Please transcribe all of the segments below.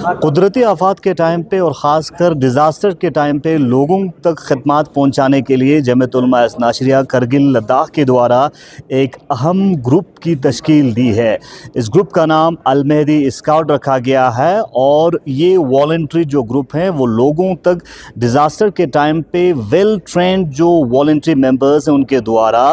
कुदरती आफात के टाइम पे और ख़ासकर डिज़ास्टर के टाइम पे लोगों तक खदमात पहुँचाने के लिए जमीयत उलमा इस्ना अशरिया करगिल लद्दाख के द्वारा एक अहम ग्रुप की तश्कील दी है। इस ग्रुप का नाम अल मेहदी स्काउट रखा गया है और ये वॉलंटरी जो ग्रुप हैं वो लोगों तक डिज़ास्टर के टाइम पे वेल ट्रेंड जो वॉलंटरी मेंबर्स हैं उनके द्वारा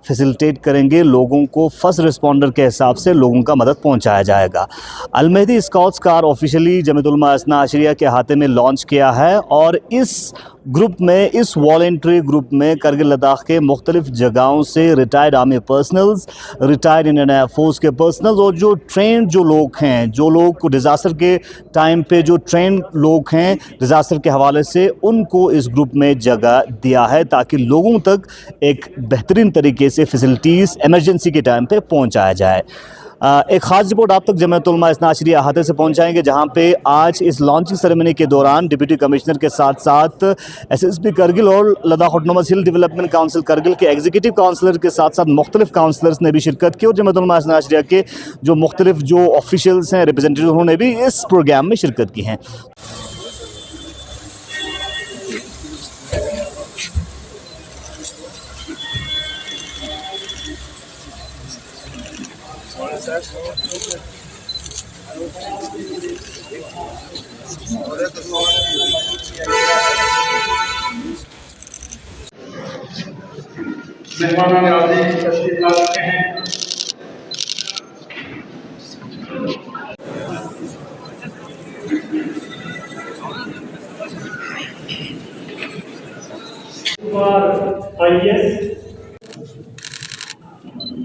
फैसिलिटेट करेंगे। लोगों को फर्स्ट रिस्पॉन्डर के हिसाब से लोगों का मदद पहुँचाया जाएगा। अल मेहदी स्काउट्स कार ऑफिशियली जमीयत उलमा इस्ना अशरिया के हाथे में लॉन्च किया है और इस ग्रुप में, इस वॉलंटरी ग्रुप में करगिल लद्दाख के मुख्तलिफ जगहों से retired army personnels, retired Indian air force के पर्सनल्स और जो ट्रेंड जो लोग हैं, जो लोग को डिज़ास्टर के टाइम पे जो ट्रेंड लोग हैं डिज़ास्टर के हवाले से, उनको इस ग्रुप में जगह दिया है ताकि लोगों तक एक बेहतरीन तरीके से फैसिलिटीज़ इमरजेंसी के टाइम पे पहुँचाया जाए। एक ख़ास रिपोर्ट आप तक जमीयत उलमा इस्ना अशरिया हाथे से पहुंचाएंगे, जहां पे आज इस लॉन्चिंग सेरेमनी के दौरान डिप्टी कमिश्नर के साथ साथ एसएसपी करगिल और लद्दाख ऑटोनोमस हिल डेवलपमेंट काउंसिल करगिल के एग्जीक्यूटिव काउंसलर के साथ साथ मुख्तलिफ काउंसलर्स ने भी शिरकत की और जमीयत उलमा इस्ना अशरिया के जो मुख्तलिफ जो ऑफिशियल्स हैं, रिप्रेजेंटेटिव, उन्होंने भी इस प्रोग्राम में शिरकत की हैं। मेहमान नवाज़ी तशरीफ ला चुके हैं।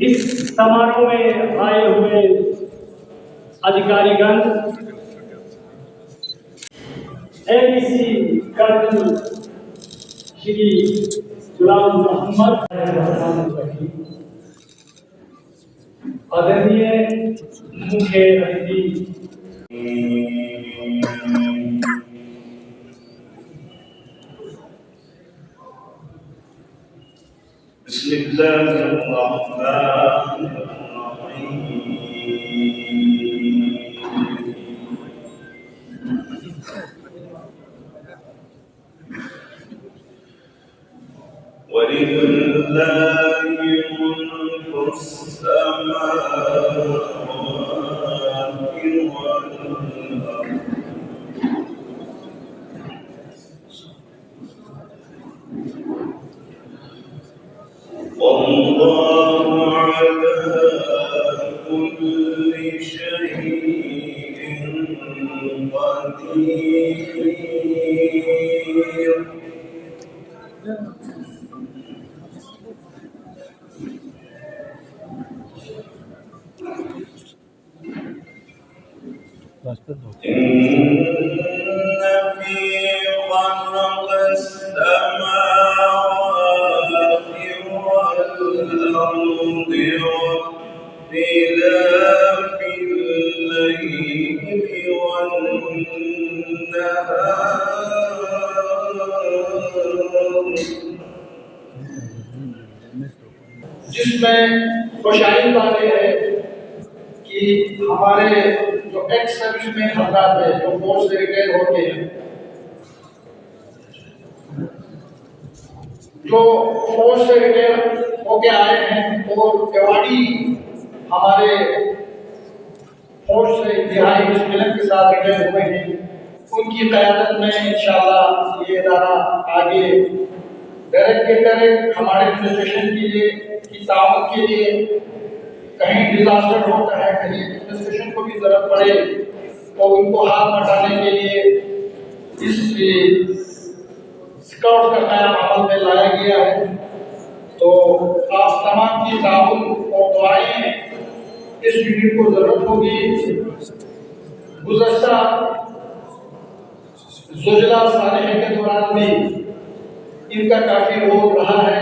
इस समारोह में आए हुए अधिकारीगण, एबीसी कर्नल श्री गुलाम मोहम्मद, आदरणीय मुख्य अतिथि जिसमें खुशहाली बात यह है कि हमारे जो एक्स सर्विसमैन हजरात है, जो फोर्स से रिटायर होते हैं, जो फोर्स से रिटायर होके आए हैं और केवाड़ी हमारे फोर्स से इंतहाई डिसिप्लिन के साथ रिटायर हुए हैं, उनकी क़यादत में इंशाअल्लाह ये इदारा आगे डायरेक्ट हमारे एडमिनिस्ट्रेशन के लिए की ताउन के लिए, कहीं डिजास्टर होता है, कहीं एडमिनिस्ट्रेशन को भी जरूरत पड़े तो उनको हाथ बटाने के लिए इस स्काउट का क़याम अमल में लाया गया है। तो आप तमाम की ताउन और दुआएं इस यूनिट को जरूरत होगी। गुज़श्ता ज़ुजला सालेह के दौरान भी इनका काफी रोल रहा है।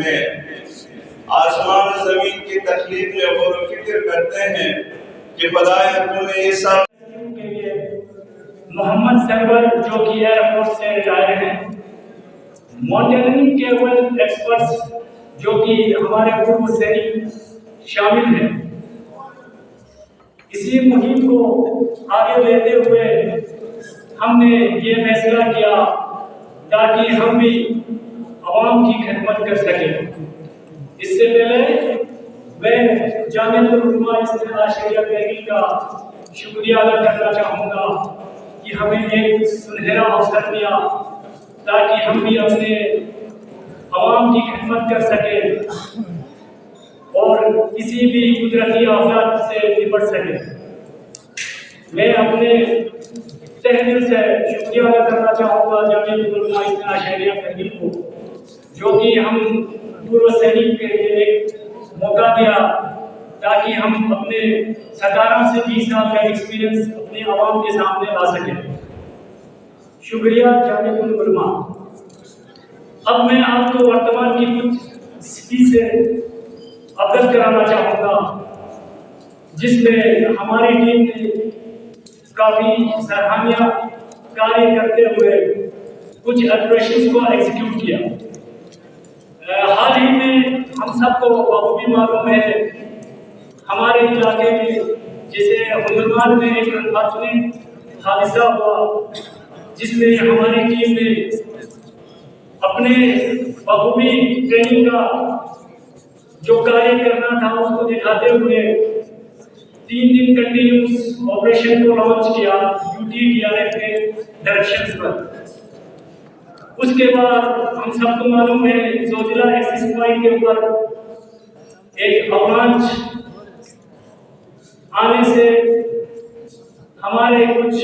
में आसमान जमीन की तखलीक में गौर फिक्र करते हैं कि खुदाए तूने ये सब के लिए मोहम्मद सरवर जो कि एयरफोर्स से रिटायर हैं, माउंटेनियरिंग के वो एक्सपर्ट्स जो कि हमारे पूर्व सैनिक शामिल हैं, इसी मुहिम को आगे लेते हुए हमने ये फैसला किया ताकि हम भी आवाम की खिदमत कर सकें। इससे पहले मैं जामिअतुल उलमा इस्लामिया शरिया करगिल का शुक्रिया अदा करना चाहूँगा कि हमें एक सुनहरा अवसर दिया ताकि हम भी अपने आवाम की खिदमत कर सकें और किसी भी कुदरती आफत से निपट सकें। मैं अपने तहे दिल से शुक्रिया अदा करना चाहूँगा जामिअतुल उलमा इस्लामिया शरिया करगिल को, जो कि हम पूर्व सैनिक के लिए एक मौका दिया ताकि हम अपने 17 से 20 साल का एक्सपीरियंस अपने आवाम के सामने ला सकें। शुक्रिया जामिअतुल उलमा। अब मैं आपको वर्तमान की कुछ स्थिति से अवगत कराना चाहूँगा, जिसमें हमारी टीम ने काफ़ी सराहनीय कार्य करते हुए कुछ ऑपरेशंस को एग्जीक्यूट किया। हाल ही में हम सबको बखूबी मालूम है, हमारे इलाके में जैसे हुंदरबाद में एक अनफॉर्चुनेट हादसा हुआ, जिसमें हमारी टीम ने अपने बखूबी ट्रेनिंग का जो कार्य करना था उसको दिखाते हुए 3 दिन कंटिन्यूस ऑपरेशन को लॉन्च किया UTDRF के डायरेक्शन पर। उसके बाद हम सबको मालूम है जोजिला एक्सिस पॉइंट के ऊपर एक अवलांच आने से हमारे कुछ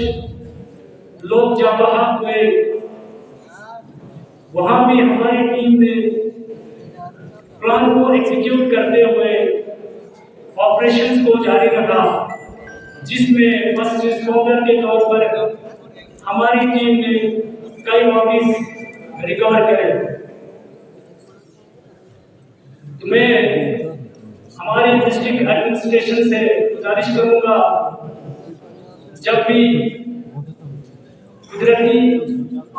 लोग जहाँ हुए, वहाँ भी हमारी टीम ने प्लान को एग्जीक्यूट करते हुए ऑपरेशंस को जारी रखा, जिसमें फर्स्ट रिस्पॉन्डर के तौर पर हमारी टीम ने कई बॉडीज रिकवर करे। तो मैं हमारी डिस्ट्रिक्ट एडमिनिस्ट्रेशन से गुजारिश करूंगा, जब भी कुदरती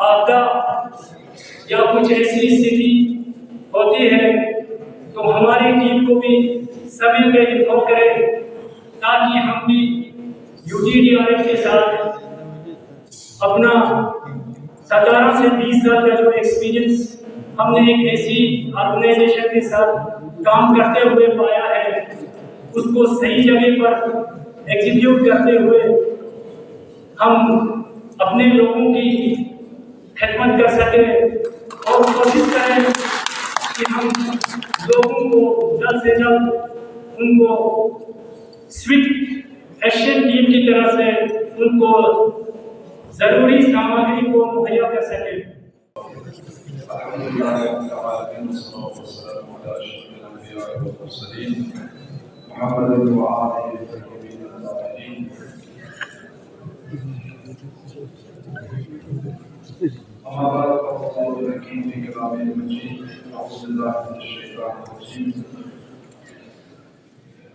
आपदा या कुछ ऐसी स्थिति होती है तो हमारी टीम को भी समय पे इन्फॉर्म करें ताकि हम भी UTDRF के साथ अपना 17 से 20 साल का जो एक्सपीरियंस हमने एक ऐसी ऑर्गेनाइजेशन के साथ काम करते हुए पाया है, उसको सही जगह पर एग्जीक्यूट करते हुए हम अपने लोगों की खिदमत कर सकें और कोशिश करें कि हम लोगों को जल्द से जल्द उनको स्विफ्ट एक्शन टीम की तरफ से उनको जरूरी सामग्री को मुहैया कर सके।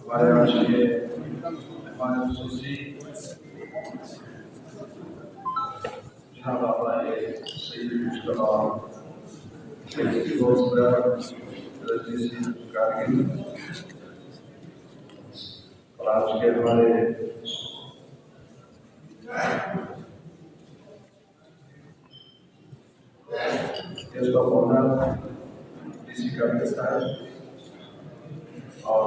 हमारे आज के मेहमान खुसूसी जनाब आए सईद मुश्तबा कारगिल और आज के हमारे डीसी का साहब और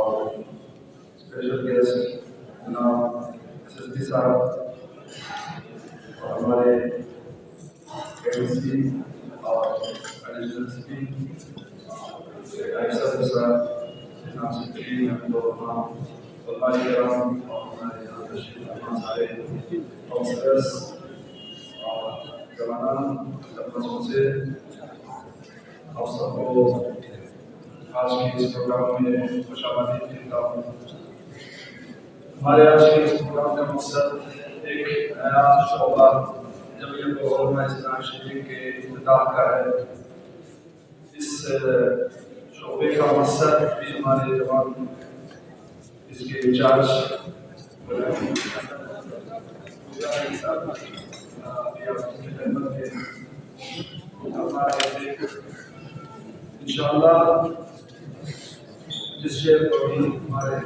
स्पेशल गेस्ट जनाब एसएसपी साहब और हमारे एमसी और एडिशनल एसपी साहब जनाब सेक्रेटरी और हमारे सारे ऑफिसर्स और जवान तबकों से आप सबको आज के इस प्रोग्राम में खुशामदीद कहता हूँ। हमारे आज के इस प्रोग्राम का मकसद एक नया शोबा जमीयत उलमा इस्लाम शिविर के इफ्तिताह का है। इस शोबे का मकसद भी हमारे जवान इसके इंचार्ज इंशाअल्लाह जिस शेर को भी हमारे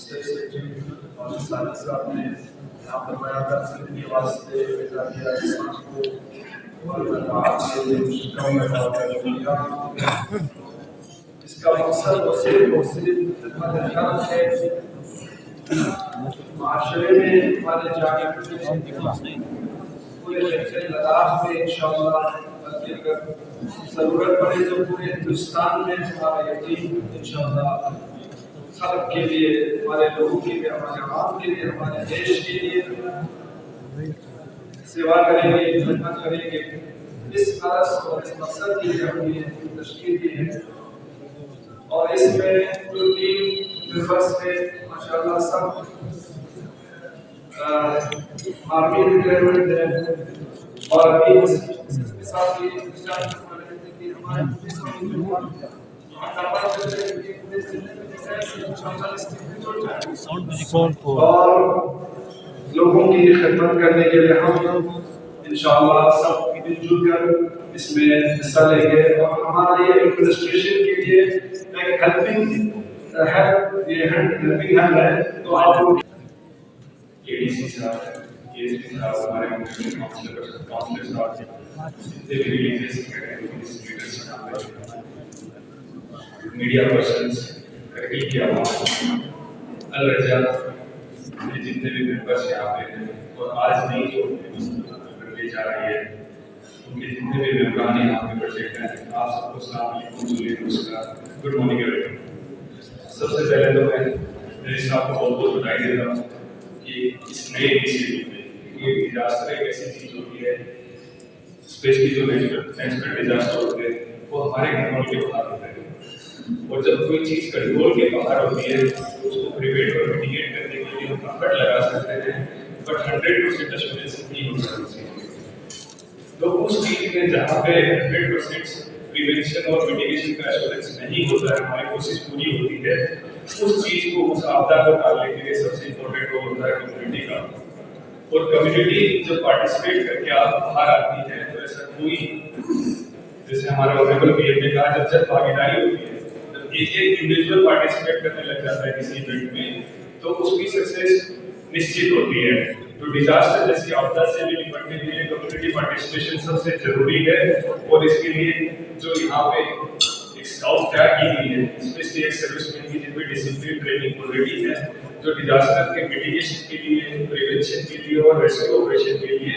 स्टेट सेक्रेटरी और साथ साहब ने यहाँ पर बयान करने के वास्ते भेजा किया इस्लाम को इसका मकसद और सिर्फ है माशरे में हमारे जाने पूरे लद्दाख में इंशाअल्लाह बल्कि अगर जरूरत पड़े तो पूरे हिंदुस्तान में हमारा यकीन इंशाअल्लाह खल्क के लिए हमारे लोगों के लिए हमारे आवाम के लिए हमारे देश के लिए सेवा करेंगे खिदमत करेंगे। इस तरह और इस मकसद के लिए हमने तश्कील दी है और इसमें जो टीम मेंबर्स थे माशाअल्लाह सब आर्मी रिटायरमेंट है और अभी इसके साथ ही और लोगों की खिदमत करने के लिए हम इंशाअल्लाह सब मिलजुल कर इसमें हिस्सा लेंगे और हमारे एडमिनिस्ट्रेशन के लिए एक हेल्पिंग हैंड है। तो आप एडीसी साहब एएसपी साहब हमारे काउंसलर साहब जितने भी रिलीजियस मीडिया पर्सन्स करगिल की आवाम अल रजा जितने भी मेंबर्स यहाँ पे हैं और आज नहीं जो करके जा रही है उनके जितने भी मेहमान यहाँ पे प्रेजेंट हैं आप सबको सलाम नमस्कार गुड मॉर्निंग एवरीवन। सबसे पहले तो मैं मेरे साहब को बहुत बहुत बधाई देता हूँ कि इस नए इनिशिएटिव में ये डिजास्टर एक ऐसी चीज़ होती है स्पेशली जो नेचुरल डिजास्टर होते हैं वो हमारे कंट्रोल के बाहर होते हैं और जब कोई चीज़ कंट्रोल के बाहर होती है तो उसको प्रिवेंट और मिटिगेट करने के लिए हम एफर्ट लगा सकते हैं बट 100% एश्योरेंस नहीं हो सकती। तो उस चीज़ में जहाँ पे 100% प्रिवेंशन और मिटिगेशन का एश्योरेंस नहीं होता है हमारी कोशिश पूरी होती है उस चीज़ को उस आपदा को टालने के लिए सबसे इम्पोर्टेंट रोल होता है कम्युनिटी का। और कम्युनिटी जब पार्टिसिपेट करके आप बाहर आती है तो ऐसा कोई जैसे हमारे ऑनरेबल पीएम ने कहा जब भागीदारी होती है जब एक इंडिविजुअल पार्टिसिपेट करने लग जाता है किसी इवेंट में तो उसकी सक्सेस निश्चित होती है। तो डिजास्टर जैसी आपदा से भी निपटने के लिए कम्युनिटी पार्टिसिपेशन सबसे जरूरी है और इसके लिए जो यहाँ पे एक स्काउट तैयार की गई है स्पेशली एक सर्विसमैन की जिनमें डिसिप्लिन ट्रेनिंग ऑलरेडी है जो डिजास्टर के मिटिगेशन के लिए प्रिवेंशन के लिए और रेस्क्यू ऑपरेशन के लिए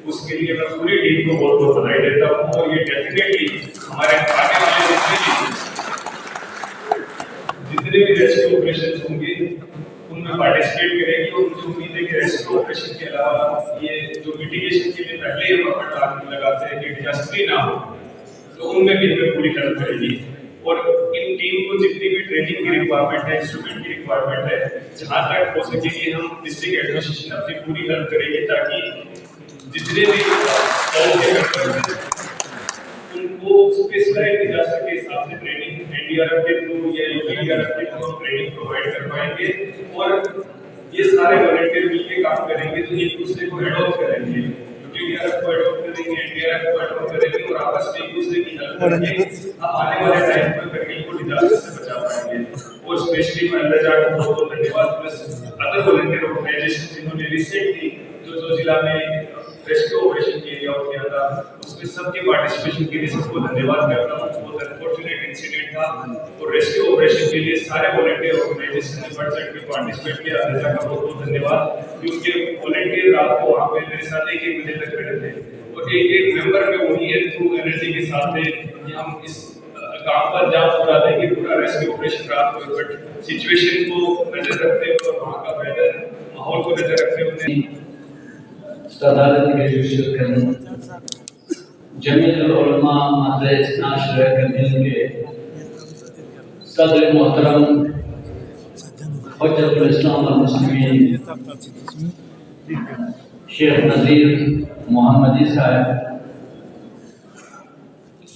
उसके लिए मैं पूरी टीम को बहुत बहुत बधाई देता हूँ। और ये डेफिनेटली हमारे आने वाले जितने भी रेस्क्यू ऑपरेशन होंगे उनमें पार्टिसिपेट करेंगे। और मुझे उम्मीद है कि रेस्क्यू ऑपरेशन के अलावा ये जो मिटिगेशन के लिए पहले ही हम लगाते हैं कि डिजास्टर ना हो, तो उनमें भी हमें पूरी हेल्प करेगी। और इन टीम को जितनी भी ट्रेनिंग की रिक्वायरमेंट है, इंस्ट्रूमेंट की रिक्वायरमेंट है, जहाँ तक हो सकेगी हम डिस्ट्रिक्ट एडमिनिस्ट्रेशन अपनी पूरी हेल्प करेंगे, ताकि जितने भी उनको स्पेसिफाइड डिजास्टर के हिसाब से ट्रेनिंग एनडीआरएफ के थ्रू या यूपीडीआरएफ के थ्रू ट्रेनिंग प्रोवाइड कर पाएंगे। और ये सारे वॉलंटियर मिलकर काम करेंगे तो एक दूसरे को एडॉप्ट करेंगे, यूपीडीआरएफ को एडॉप्ट करेंगे, एनडीआरएफ को एडॉप्ट करेंगे और आपस में एक दूसरे की हेल्प करेंगे। हम आने वाले टाइम पर करगिल को डिजास्टर से बचा पाएंगे। और स्पेशली मैं अंदाजा को बहुत धन्यवाद प्लस अदर वॉलंटियर ऑर्गेनाइजेशन जिन्होंने रिसेंटली जो जिला में रेस्क्यू ऑपरेशन किया था उसमें सबके पार्टिसिपेशन के लिए सबको धन्यवाद करता हूँ। बहुत अनफॉर्चुनेट इंसिडेंट था और रेस्क्यू ऑपरेशन के लिए सारे वॉलंटियर ऑर्गेनाइजेशन ने बढ़ चढ़ के पार्टिसिपेट किया। अंदाजा का बहुत बहुत धन्यवाद, क्योंकि वॉलंटियर रात को वहाँ पे मेरे साथ 1-1 बजे तक खड़े थे और एक मेंबर में वही है थ्रू एनर्जी के साथ थे कि हम इस काम पर जाम पूरा देंगे, पूरा रेस्क्यू ऑपरेशन रात को। बट सिचुएशन को नजर रखते हुए और वहाँ का वेदर माहौल को नजर रखते हुए सदारत के शुक्र जमीयतुल उलमा मदरस नाशर करगिल के सदर मोहतरम हुज्जतुल इस्लाम वल मुस्लिमीन शेख नज़ीर मोहम्मदी साहब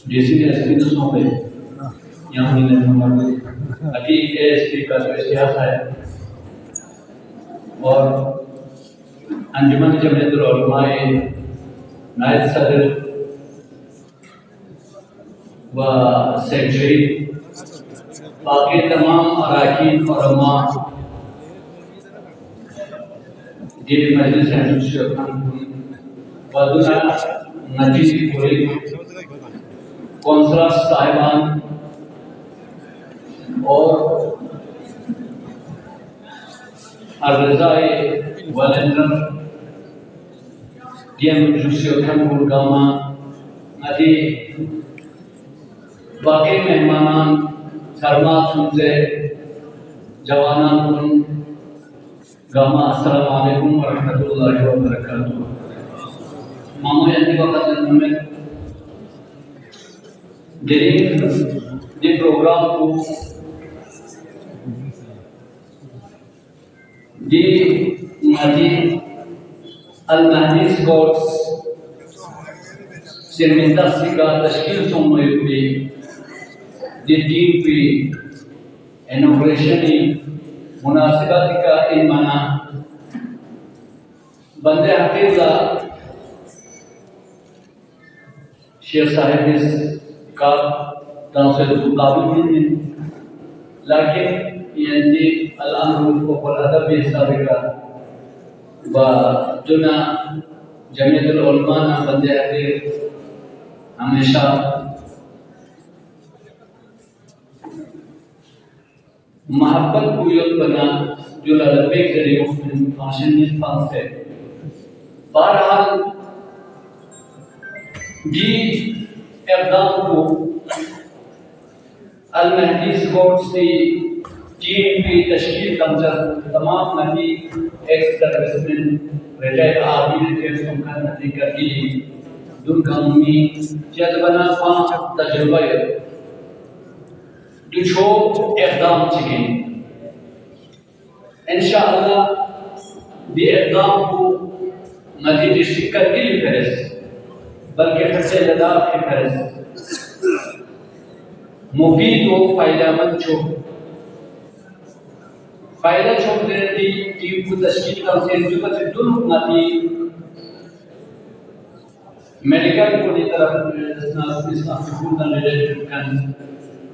डीसी एसपी ने सौंपे यहाँ अभी एएसपी का जो इश्तिहार है और अंजुमन जमीयतुल उलमा नायब सदर व सेक्रेटरी बाकी तमाम अरकान उलमा दिल मजलिस वदुना नजीब पूरी कौंसलर साहिबान और अर्ज़ाए वॉलंटियर डीएम जुसियोथम गुलगामा आदि बाकी मेहमानान सरमात सुनते जवानान कुन गामा अस्सलाम वालेकुम व रहमतुल्लाहि व बरकातुहू। मामूली वक्त में दे प्रोग्राम को दी मजी अल-महदी स्कॉट्स शर्मिंदा का तश्कील सोमवार दी टीम की इनॉग्रेशन मुनासिबत का इमाना बंदे हकीजा शेख साहिब का तासर काबिल नहीं, लेकिन ये अल-अमर को अदब साबिका व जुना जमीयतुल उलमा ना बंदे हकीर हमेशा मोहब्बत बुयत बना जो लबे जरिए भाषण निष्पान से बहरहाल जी इक़दाम को अल-महदी स्कॉट्स की टीम की तश्कील कमजर तमाम Mahdi ex serviceman retired army के सुनकर नती करके दुर्गमी जज्बना पांच तजुर्बा दुछो इक़दाम चाहिए इंशाअल्लाह ये इक़दाम को मजीद डिस्ट्रिक्ट करगिल फहरिस बल्कि खर्चे लद्दाख के फहरिस मुफीद व फायदेमंद फायदा छोड़ देने की टीम को तश्कील का से दुल हुकूमती मेडिकल को दी तरफ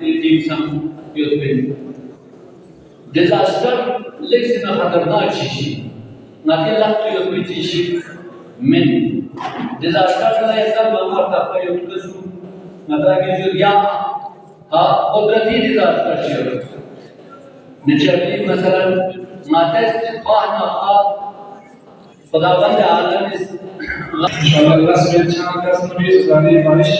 टीम सम यूरोपियन डिजास्टर लेकिन खतरनाक चीज नाके लगती है कोई चीज में डिजास्टर का ऐसा मामला था कि उसको मतलब कि जो या कुदरती डिजास्टर है नेचुरली मसलन माते ख्वाह खुदाबंद आलम इस इंशाल्लाह से अच्छा कसम भी ज़ानी बारिश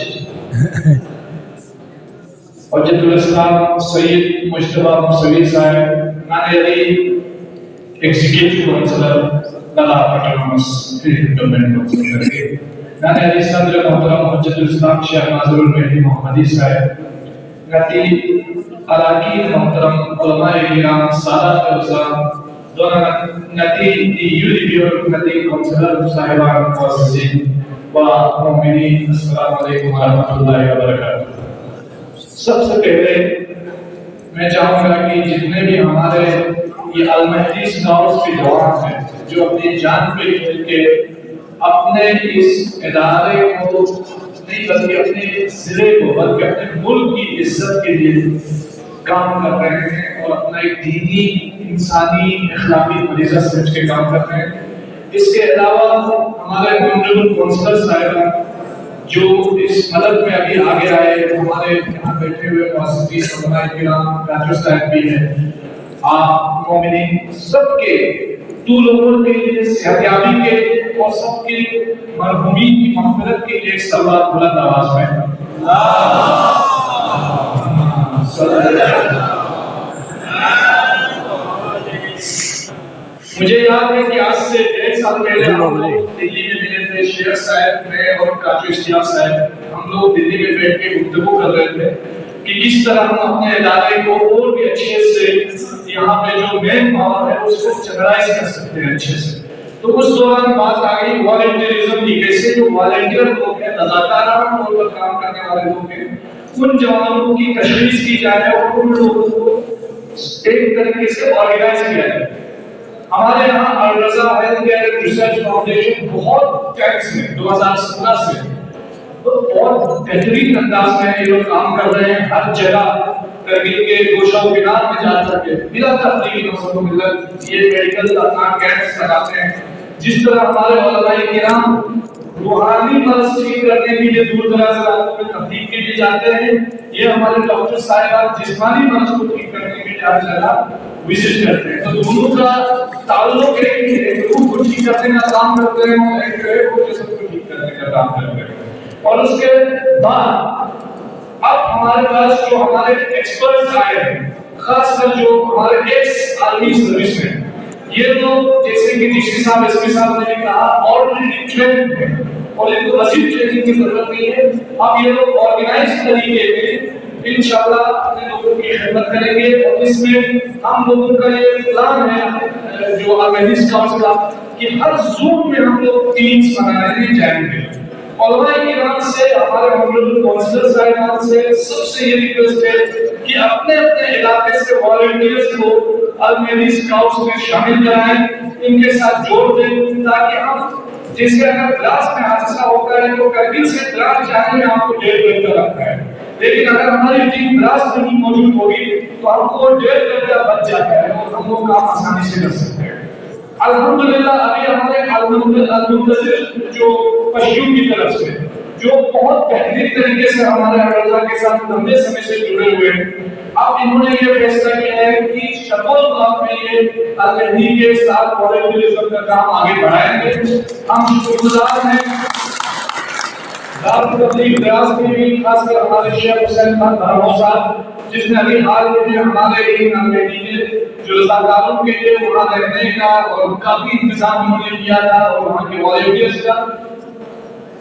हजरतुल इस्लाम सैयद मुश्तबा मुसवी साहब नाने अली एग्जीक्यूटिव काउंसलर दला ऑटोनॉमस गवर्नमेंट काउंसिल के नाने अली सदर मोहतरम हजरतुल इस्लाम शेख नाज़रुल मेहदी मोहम्मदी साहब नती अराकी मोहतरम उलमाए किराम सादात उज़्ज़ाम दोनों नती यूनियन नती काउंसलर साहिबान मुअज़्ज़िज़ीन व मोमिनीन अस्सलामु अलैकुम व रहमतुल्लाहि व बरकातहू। सबसे पहले मैं चाहूंगा कि जितने भी हमारे ये अल मेहदी स्काउट्स के जवान हैं जो अपनी जान पे खेल के अपने इस इदारे को नहीं बल्कि अपने जिले को बल्कि अपने मुल्क की इज्जत के लिए काम कर रहे हैं और अपना एक दीनी इंसानी अखलाकी फरीज़ा समझ के काम कर रहे हैं। इसके अलावा हमारे ऑनरेबल काउंसलर साहिब जो इस मदद में अभी आगे आए, हमारे यहाँ बैठे हुए मुअज़्ज़िज़ीन उलमाए किराम राजू साहब भी हैं, आप मोमिनीन सबके तू लोगों के लिए सेहतयाबी के लिए और सबके मरहूमीन की मग़फ़िरत के लिए एक सलावत बुलंद आवाज़ में मुझे याद है कि आज से 1.5 साल पहले हम लोग दिल्ली में मिले थे, शेख साहब मैं और काजू इश्तियाक साहब, हम लोग दिल्ली में बैठ के गुफ्तगू कर रहे थे कि किस तरह हम अपने इदारे को और भी अच्छे से यहाँ पे जो मेन पावर है उसको चैनलाइज कर सकते हैं अच्छे से। तो उस दौरान बात आ गई वॉलंटियरिज्म की, कैसे जो वॉलंटियर लोग हैं, रज़ाकाराना तौर पर काम करने वाले लोग हैं, उन जवानों की तशरीह की जाए और उन लोगों को एक तरीके से ऑर्गेनाइज किया जाए। हमारे यहाँ अल रज़ा हेल्थ केयर रिसर्च फाउंडेशन बहुत टाइम से 2017 से तो बहुत बेहतरीन अंदाज में ये लोग काम कर रहे हैं। हर जगह करगिल के गोशा किनार में जा करके बिला तफरीक नौसों मिलत ये मेडिकल अपना कैंप्स लगाते हैं। जिस तरह हमारे उलमाए किराम रूहानी मर्ज ठीक करने के लिए दूर दराज इलाकों में तफरीक के लिए जाते हैं, ये हमारे डॉक्टर साहिबान जिस्मानी मर्ज को ठीक करने के लिए हर जगह विजिट करते हैं। तो दोनों का ताल्लुक है कि एक रूह को ठीक करने का काम करते हैं और एक जो है वो जिस्म को ठीक करने का काम करते हैं। और उसके बाद अब हमारे पास जो हमारे एक्सपर्ट्स आए हैं, खासकर जो हमारे एक्स आर्मी सर्विस में, ये लोग जैसे कि डीसी साहब एसपी साहब ने कहा ऑलरेडी ट्रेंड है और इनको मजीद ट्रेनिंग की जरूरत नहीं है। अब ये लोग ऑर्गेनाइज तरीके में इंशाल्लाह अपने लोगों की खिदमत करेंगे और इसमें हम लोगों का ये प्लान है जो अल स्काउट्स का कि हर जोन में हम लोग टीम्स बनाने जाएंगे। उलमाए किराम से हमारे ऑनरेबल काउंसलर साहिबान से सबसे ये रिक्वेस्ट है कि अपने अपने इलाके से वॉलंटियर्स को अल स्काउट्स में शामिल कराएं, इनके साथ जोड़ दें ताकि हम जैसे अगर द्रास में हादसा होता है तो करगिल से द्रास जाने में आपको 1.5 घंटा लगता है, लेकिन अगर हमारी टीम द्रास में ही मौजूद होगी तो हमको 1.5 घंटा बच जाता है और हम लोग काम आसानी से कर सकते हैं। अल्हम्दुलिल्लाह अभी हमारे अल-मुंतज़िर जो पश्चिम की तरफ से जो बहुत बेहतरीन तरीके से हमारे अल्लाह के साथ लंबे समय से जुड़े हुए हैं, अब इन्होंने ये फैसला किया है कि शकोल ब्लॉक में ये अल-मेहदी के साथ वॉलंटियरिज्म का काम आगे बढ़ाएंगे। हम शुक्रगुजार हैं द्रास में भी खासकर हमारे शेख हुसैन खान भानों साहब जिसने अभी हाल में हमारे अल-मेहदी के जो रज़ाकारों के लिए वहाँ रहने का और काफी इंतजाम उन्होंने किया था और वहाँ के वॉलंटियर्स का।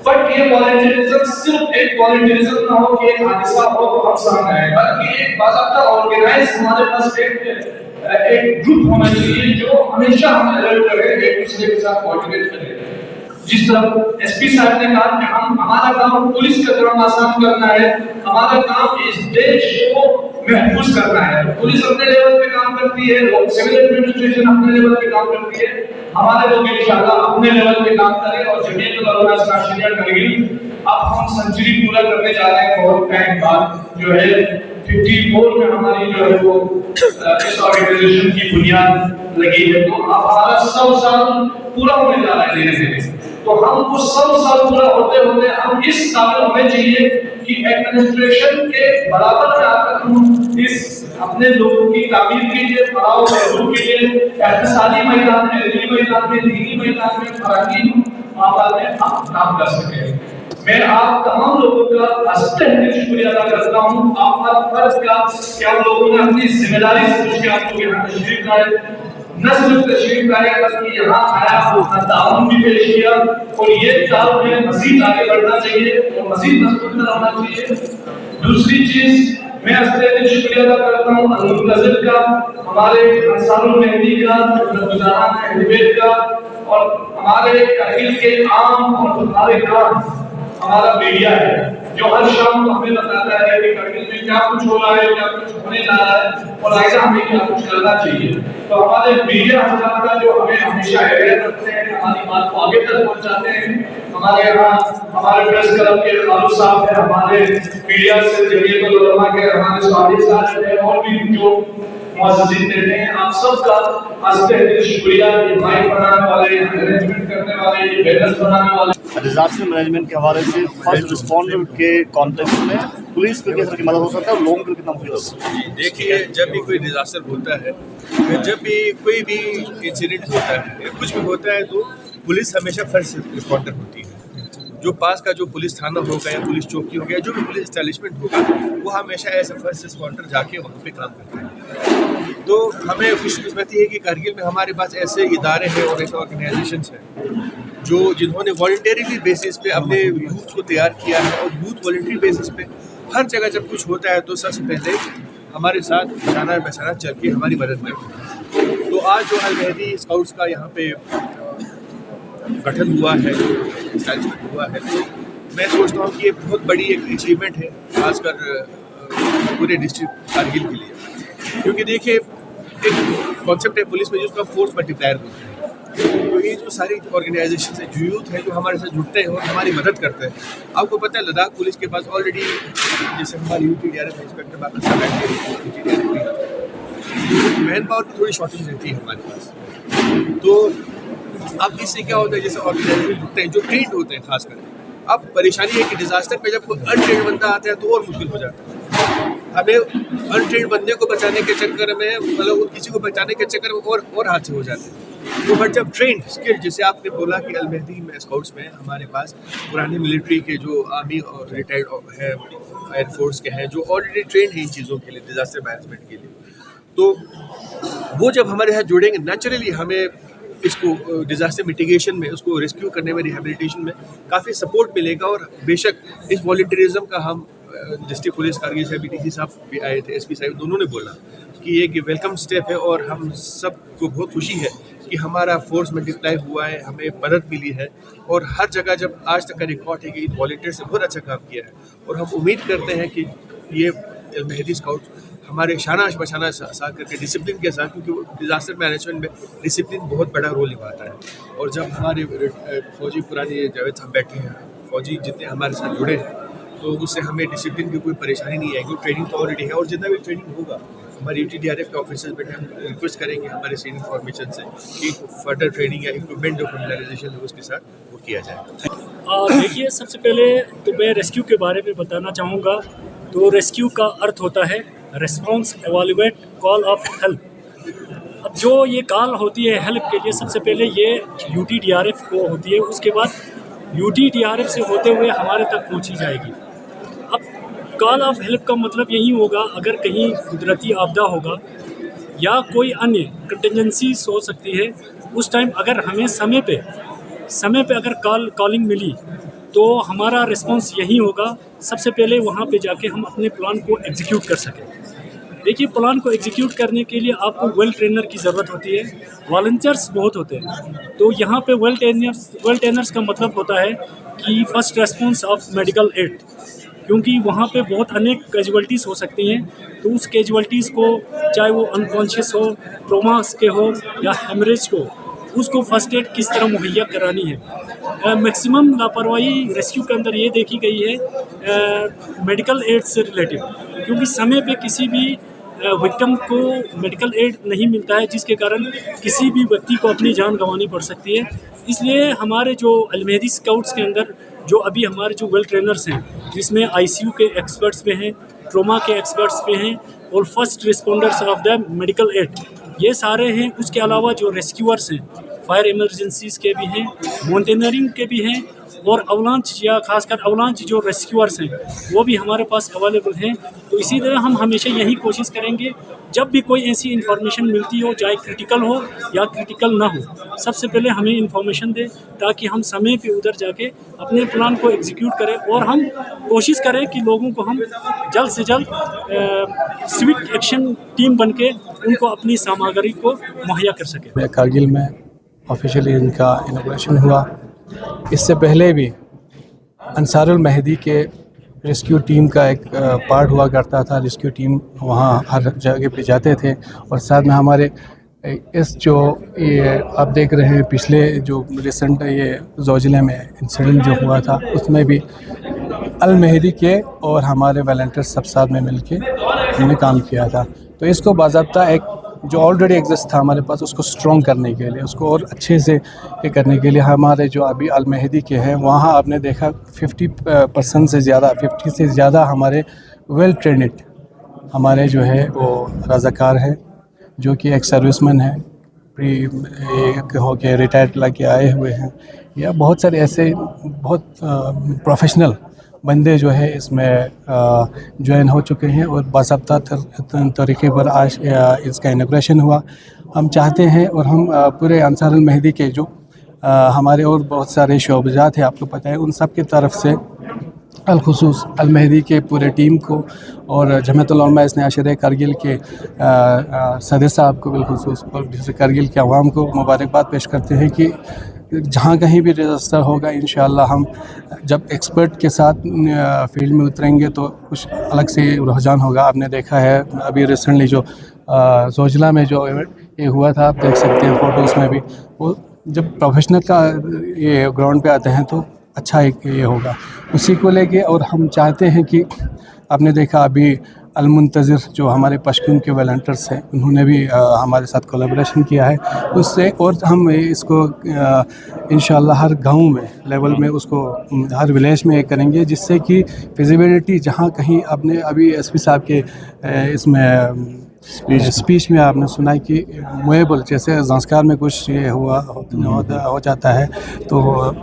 बट ये वॉलंटियरिज्म सिर्फ एक वॉलंटियरिज्म ना हो कि एक हादसा हो तो हम सामने आए, बल्कि एक बाकायदा ऑर्गेनाइज हमारे पास एक ग्रुप होना चाहिए जो हमेशा हमें अलर्ट रहे, एक दूसरे के साथ कोऑर्डिनेट करे। जिस तरह एसपी साहब ने कहा कि हमारा काम पुलिस का काम आसान करना है, हमारा काम इस देश को महफूज करना है। पुलिस अपने लेवल पे काम करती है, सिविल एडमिनिस्ट्रेशन अपने लेवल पे काम करती है, हमारे लोग इंशाल्लाह अपने लेवल पे काम करें और जमीयत उलमा नाशिरिया करगिल अब हम सेंचुरी पूरा करने जा रहे हैं बहुत टाइम बाद जो है 54 में हमारी जो है वो इस ऑर्गेनाइजेशन की बुनियाद लगी है। तो अब हमारा 100 साल पूरा होने जा रहा है धीरे धीरे। तो हम उस 100 साल पूरा होते होते हम इस काबिल होने चाहिए कि एडमिनिस्ट्रेशन के बराबर में आकर हम इस अपने लोगों की तामीर के लिए, फलाह महबूब के लिए इक़्तिसादी मैदान में, इल्मी मैदान में, दीनी मैदान में, फराकी मामला में हम काम कर सकें। मैं आप तमाम लोगों का हस्ते शुक्रिया अदा करता हूँ। आपका फर्ज का कि आप लोगों ने अपनी जिम्मेदारी समझ के आप लोग यहाँ तशरीफ लाए, न सिर्फ तशरीफ लाए बल्कि यहाँ आया अपना ताउन भी पेश किया, और ये ताउन में मजीद आगे बढ़ना चाहिए और मजीद मजबूत होना चाहिए। दूसरी चीज मैं हस्ते शुक्रिया अदा करता हूँ अल-मुंतज़िर का, हमारे अंसारुल मेहदी का, गुज़ारान अहलबैत का, और हमारे करगिल के आम और हमारे काम हमारा मीडिया है जो हर शाम को हमें बताता है कि करगिल में क्या कुछ हो रहा है, क्या कुछ होने जा रहा है और आगे हमें क्या कुछ करना चाहिए। तो हमारे मीडिया हजरात का जो हमें हमेशा अवेयर रखते हैं, हमारी बात को आगे तक पहुंचाते हैं। हमारे यहाँ हमारे प्रेस क्लब के खालू साहब है, हमारे मीडिया से जमीयतुल उलमा के हमारे स्वामी साहब है, और भी जो मुअज़्ज़िज़ीन बैठे हैं, आप सबका हस्ते शुक्रिया। ये माइक बनाने वाले, अरेंजमेंट करने वाले, ये बैनर्स बनाने वाले, डिजास्टर मैनेजमेंट के हवाले से फर्स्ट रिस्पॉन्डर के कॉन्टेक्स्ट में पुलिस को किस तरह की मदद हो सकता है और लोगों को कितना मुफीद हो सकता है? जी देखिए, जब भी कोई डिजास्टर होता है, जब भी कोई भी इंसिडेंट होता है या कुछ भी होता है, तो पुलिस हमेशा फर्स्ट रिस्पॉन्डर होती है। जो पास का जो पुलिस थाना होगा या पुलिस चौकी होगा या जो भी पुलिस एस्टैब्लिशमेंट होगा, वो हमेशा ऐसा फर्स्ट रिस्पॉन्डर जाके वहाँ पे काम करते हैं। तो हमें खुशकिस्मती है कि कारगिल में हमारे पास ऐसे इदारे हैं और ऐसे ऑर्गेनाइजेशंस हैं जो जिन्होंने वॉलंटरीली बेसिस पे अपने यूथ को तैयार किया है, और यूथ वॉलंटरी बेसिस पे हर जगह जब कुछ होता है तो सबसे पहले हमारे साथ निशाना बशाना चल के हमारी मदद करते हैं। तो आज जो अल-मेहदी स्काउट्स का यहाँ पे गठन हुआ है, एस्टैब्लिशमेंट हुआ है, तो मैं सोचता हूँ कि ये बहुत बड़ी एक अचीवमेंट है, खासकर पूरे डिस्ट्रिक्ट कारगिल के लिए। क्योंकि देखिए, एक कॉन्सेप्ट है पुलिस में जिसका फोर्स मल्टीप्लायर होता है। तो ये जो सारी ऑर्गेनाइजेशन है, जो यूथ है, जो हमारे साथ जुड़ते हैं और हमारी मदद करते हैं। आपको पता है लद्दाख पुलिस के पास ऑलरेडी, जैसे हमारी यूटीडीआरएफ इंस्पेक्टर बाकी सब मैन पावर की थोड़ी शॉर्टेज रहती है हमारे पास। तो अब इससे क्या होता है, जैसे ऑर्गेनाइजेशन जुड़ते हैं जो ट्रेंड होते हैं खासकर, अब परेशानी है कि डिजास्टर पे जब कोई अनट्रेंड बंदा आता है तो और मुश्किल हो जाता है। हमें अनट्रेंड बंदे को बचाने के चक्कर में, मतलब किसी को बचाने के चक्कर में और हादसे हो जाते हैं। तो बट जब ट्रेंड स्किल, जैसे आपने बोला कि अल-मेहदी में स्काउट्स में हमारे पास पुराने मिलिट्री के जो आर्मी और रिटायर्ड है, एयरफोर्स के हैं, जो ऑलरेडी ट्रेंड है इन चीज़ों के लिए, डिजास्टर मैनेजमेंट के लिए, तो वो जब हमारे साथ जुड़ेंगे नेचुरली हमें इसको डिजास्टर मिटिगेशन में, उसको रेस्क्यू करने में, रिहेबिलिटेशन में काफ़ी सपोर्ट मिलेगा। और बेशक इस वॉलंटियरिज्म का हम डिस्ट्रिक्ट पुलिस कारगिल से डीसी साहब भी आए थे, एसपी साहब, दोनों ने बोला कि ये वेलकम स्टेप है और हम सबको बहुत खुशी है कि हमारा फोर्स मल्टीप्लाई हुआ है, हमें मदद मिली है। और हर जगह जब आज तक का रिकॉर्ड है कि इन वॉलंटियर्स से बहुत अच्छा काम किया है, और हम उम्मीद करते हैं कि ये अल-मेहदी स्काउट हमारे शाना बशाना साथ करके डिसिप्लिन के साथ, क्योंकि डिजास्टर मैनेजमेंट में डिसिप्लिन बहुत बड़ा रोल निभाता है। और जब हमारे फौजी पुराने जावेद साहब बैठे हैं, फौजी जितने हमारे साथ जुड़े हैं, तो उससे हमें डिसिप्लिन की कोई परेशानी नहीं आएगी। ट्रेनिंग तो ऑलरेडी है, और जितना भी ट्रेनिंग होगा हमारे यूटीडीआरएफ के ऑफिसर्स बैठे, हम रिक्वेस्ट करेंगे हमारे सीनियर फॉर्मेशन से कि फर्दर ट्रेनिंग या इक्विपमेंट जो फैमिलाइजेशन है उसके साथ वो किया जाए। देखिए, सबसे पहले तो मैं रेस्क्यू के बारे में बताना चाहूँगा। तो रेस्क्यू का अर्थ होता है response, evaluate, call of help. अब जो ये कॉल होती है हेल्प के लिए, सबसे पहले ये यूटीडीआरएफ को होती है, उसके बाद यूटीडीआरएफ से होते हुए हमारे तक पहुँची जाएगी। अब कॉल ऑफ हेल्प का मतलब यही होगा, अगर कहीं कुदरती आपदा होगा या कोई अन्य कंटिजेंसीज हो सकती है, उस टाइम अगर हमें समय पे अगर कॉलिंग मिली तो हमारा रिस्पॉन्स यही होगा। सबसे पहले वहाँ पे जाके हम अपने प्लान को एग्जीक्यूट कर सकें। देखिए, प्लान को एग्जीक्यूट करने के लिए आपको वेल ट्रेनर की ज़रूरत होती है, वॉलंटियर्स बहुत होते हैं। तो यहाँ पे वेल ट्रेनर्स का मतलब होता है कि first response of medical aid, क्योंकि वहाँ पे बहुत अनेक कैजुअल्टीज़ हो सकती हैं। तो उस कैजुअल्टीज़ को, चाहे वो अनकॉन्शियस हो, ट्रोमास के हो या हेमरेज को, उसको फर्स्ट एड किस तरह मुहैया करानी है। मैक्सिमम लापरवाही रेस्क्यू के अंदर ये देखी गई है मेडिकल एड से रिलेटिव, क्योंकि समय पे किसी भी विक्टिम को मेडिकल एड नहीं मिलता है, जिसके कारण किसी भी व्यक्ति को अपनी जान गंवानी पड़ सकती है। इसलिए हमारे जो अल-मेहदी स्काउट्स के अंदर जो अभी हमारे जो वेल ट्रेनर्स हैं, जिसमें आईसीयू के एक्सपर्ट्स पे हैं, ट्रोमा के एक्सपर्ट्स पे हैं, और first responders of the medical aid, ये सारे हैं। उसके अलावा जो रेस्क्यूअर्स हैं, फायर इमरजेंसीज के भी हैं, माउंटेनियरिंग के भी हैं, और अवलांच या खासकर अवलांच जो रेस्क्यूअर्स हैं वो भी हमारे पास अवेलेबल हैं। तो इसी तरह हम हमेशा यही कोशिश करेंगे, जब भी कोई ऐसी इन्फॉर्मेशन मिलती हो, चाहे क्रिटिकल हो या क्रिटिकल ना हो, सबसे पहले हमें इन्फॉर्मेशन दें ताकि हम समय पे उधर जाके अपने प्लान को एग्जीक्यूट करें, और हम कोशिश करें कि लोगों को हम जल्द से जल्द सिविक एक्शन टीम बनके उनको अपनी सामग्री को मुहैया कर सकें। कारगिल में ऑफिशियली इनका इनॉग्रेशन हुआ। इससे पहले भी अंसारुल मेहदी के रेस्क्यू टीम का एक पार्ट हुआ करता था। रेस्क्यू टीम वहाँ हर जगह पे जाते थे, और साथ में हमारे इस जो ये आप देख रहे हैं पिछले जो रिसेंट ये ज़ोजिला में इंसिडेंट जो हुआ था, उसमें भी अल मेहदी के और हमारे वॉलंटियर्स सब साथ में मिलके हमने काम किया था। तो इसको बाज़ाब्ता एक जो ऑलरेडी एग्जिस्ट था हमारे पास, उसको स्ट्रॉन्ग करने के लिए, उसको और अच्छे से ये करने के लिए हमारे जो अभी अल मेहदी के हैं वहाँ आपने देखा 50% से ज़्यादा, 50 से ज़्यादा हमारे वेल ट्रेंड हमारे जो है वो रज़ाकार हैं, जो कि एक सर्विसमैन है, हो के रिटायर्ड लगे आए हुए हैं, या बहुत सारे ऐसे बहुत प्रोफेशनल बंदे जो है इसमें ज्वाइन हो चुके हैं, और बाज़ाब्ता तरीके पर आज इसका इनॉग्रेशन हुआ। हम चाहते हैं, और हम पूरे अंसारुल मेहदी के जो हमारे और बहुत सारे शोबजात हैं, आपको पता है, उन सब की तरफ से अलखुसूस अल मेहदी के पूरे टीम को और जमाअतुल उलमा इस्ने अशरे कारगिल के सदर साहब को बिलखुसूस और दूसरे कारगिल के अवाम को मुबारकबाद पेश करते हैं कि जहाँ कहीं भी डिज़ास्टर होगा इंशाअल्लाह हम जब एक्सपर्ट के साथ फील्ड में उतरेंगे तो कुछ अलग से रुझान होगा। आपने देखा है अभी रिसेंटली जो ज़ोजिला में जो ये हुआ था, आप देख सकते हैं फ़ोटोज़ में भी, वो जब प्रोफेशनल का ये ग्राउंड पे आते हैं तो अच्छा एक ये होगा उसी को लेके। और हम चाहते हैं कि आपने देखा अभी अल-मुंतज़िर जो हमारे पश्तून के वॉलंटियर्स हैं, उन्होंने भी हमारे साथ कोलैबोरेशन किया है उससे, और हम इसको इंशाअल्लाह हर गांव में लेवल में उसको हर विलेज में करेंगे, जिससे कि फिजिबिलिटी जहां कहीं आपने अभी एसपी साहब के इसमें स्पीच में आपने सुना कि मुएबल जैसे संस्कार में कुछ ये हो जाता है तो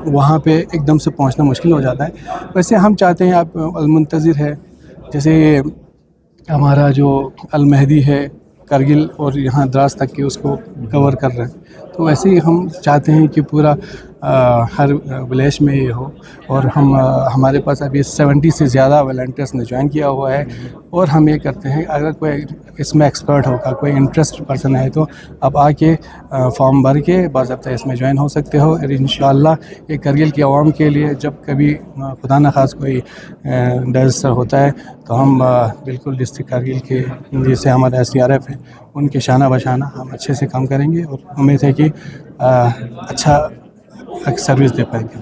वहाँ पे एकदम से पहुँचना मुश्किल हो जाता है। वैसे हम चाहते हैं आप अल-मुंतज़िर है, जैसे हमारा जो अल मेहदी है कारगिल और यहाँ द्रास तक की उसको कवर कर रहे हैं, तो वैसे ही हम चाहते हैं कि पूरा हर विलेज में ये हो। और हम हमारे पास अभी 70 से ज़्यादा वॉलंटियर्स ने ज्वाइन किया हुआ है, और हम ये करते हैं अगर कोई इसमें एक्सपर्ट होगा, कोई इंटरेस्ट पर्सन है, तो आप आके फॉर्म भर के बाज़ाब्ता इसमें ज्वाइन हो सकते हो। और इंशाअल्लाह ये कारगिल की आवाम के लिए जब कभी खुदा न खास कोई डिज़ास्टर होता है तो हम बिल्कुल डिस्ट्रिक्ट कारगिल के जैसे हमारे SDRF हैं उनके शाना बशाना हम अच्छे से काम करेंगे, और उम्मीद है कि अच्छा सर्विस दे पाएंगे।